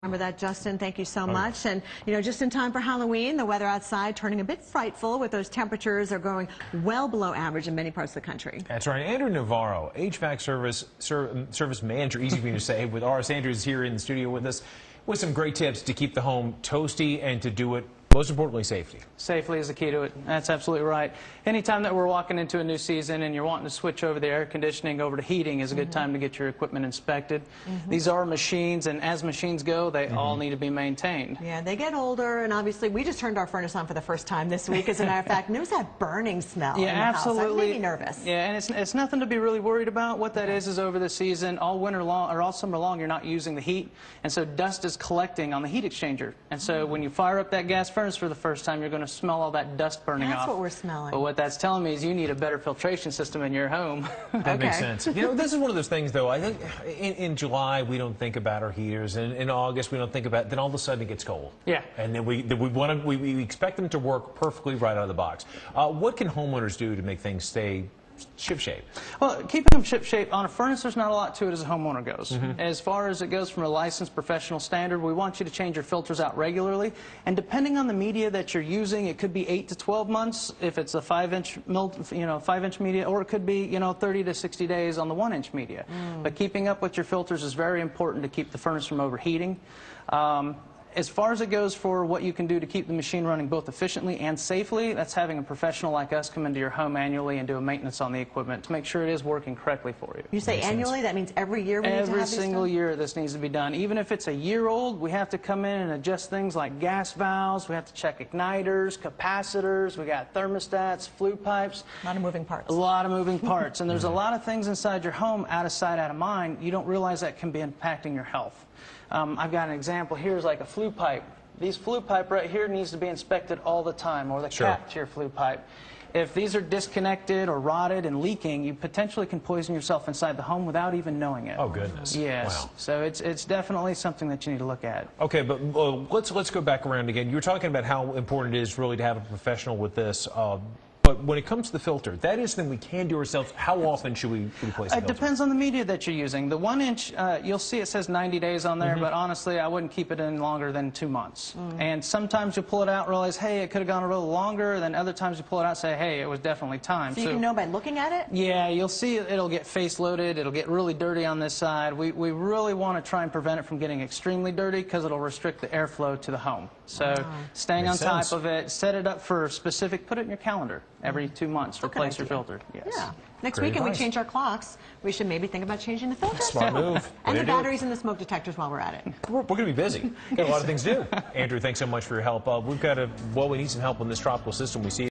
Remember that, Justin. Thank you so much. And, you know, just in time for Halloween, the weather outside turning a bit frightful with those temperatures are going well below average in many parts of the country. That's right. Andrew Navarro, HVAC service manager, easy for me to say, with ours. Andrew's here in the studio with us with some great tips to keep the home toasty and to do it, most importantly, safety. Safely is the key to it. That's absolutely right. Anytime that we're walking into a new season and you're wanting to switch over the air conditioning over to heating is a good time to get your equipment inspected. These are machines, and as machines go, they all need to be maintained. Yeah, they get older, and obviously we just turned our furnace on for the first time this week, as a matter of fact, and there was that burning smell in the absolutely. house. That made me nervous. Yeah, and it's nothing to be really worried about. What that is over the season, all winter long or all summer long, you're not using the heat, and so dust is collecting on the heat exchanger. And so when you fire up that gas furnace for the first time, you're going to smell all that dust burning off. That's what we're smelling. But what that's telling me is you need a better filtration system in your home. That makes sense. You know, this is one of those things, though. I think in July we don't think about our heaters, and in August we don't think about. Then all of a sudden it gets cold. Yeah. And then we expect them to work perfectly right out of the box. What can homeowners do to make things stay ship-shape? Well, keeping them ship-shape on a furnace, there's not a lot to it as a homeowner goes. As far as it goes from a licensed professional standard, we want you to change your filters out regularly, and depending on the media that you're using, it could be 8 to 12 months if it's a 5-inch media, or it could be 30 to 60 days on the 1-inch media. But keeping up with your filters is very important to keep the furnace from overheating. As far as it goes for what you can do to keep the machine running both efficiently and safely, that's having a professional like us come into your home annually and do a maintenance on the equipment to make sure it is working correctly for you. You say annually? That means every year we need to have Every this single done? year this needs to be done. Even if it's a year old, we have to come in and adjust things like gas valves, we have to check igniters, capacitors, we got thermostats, flue pipes. A lot of moving parts. A lot of moving parts. And there's a lot of things inside your home, out of sight, out of mind. You don't realize that can be impacting your health. I've got an example here, is like a flue pipe. These flue pipe right here needs to be inspected all the time, or the cap to your flue pipe. If these are disconnected or rotted and leaking, you potentially can poison yourself inside the home without even knowing it. Oh, goodness. Yes. Wow. So it's definitely something that you need to look at. Okay, but let's go back around again. You were talking about how important it is really to have a professional with this. But when it comes to the filter, that is something we can do ourselves. How often should we replace the filter? It depends on the media that you're using. The 1-inch, you'll see it says 90 days on there, but honestly, I wouldn't keep it in longer than 2 months. And sometimes you pull it out and realize, hey, it could have gone a little longer. Then other times you pull it out and say, hey, it was definitely time. So you can know by looking at it? Yeah, you'll see it'll get face loaded. It'll get really dirty on this side. We really want to try and prevent it from getting extremely dirty because it'll restrict the airflow to the home. So staying on top of it, set it up for specific, put it in your calendar every 2 months. Replace your filter. Yes. Yeah. Next Great week, when we advice. change our clocks, we should maybe think about changing the filters. Smart move. And the batteries and the smoke detectors while we're at it. We're going to be busy. Got a lot of things to do. Andrew, thanks so much for your help. We need some help on this tropical system we see.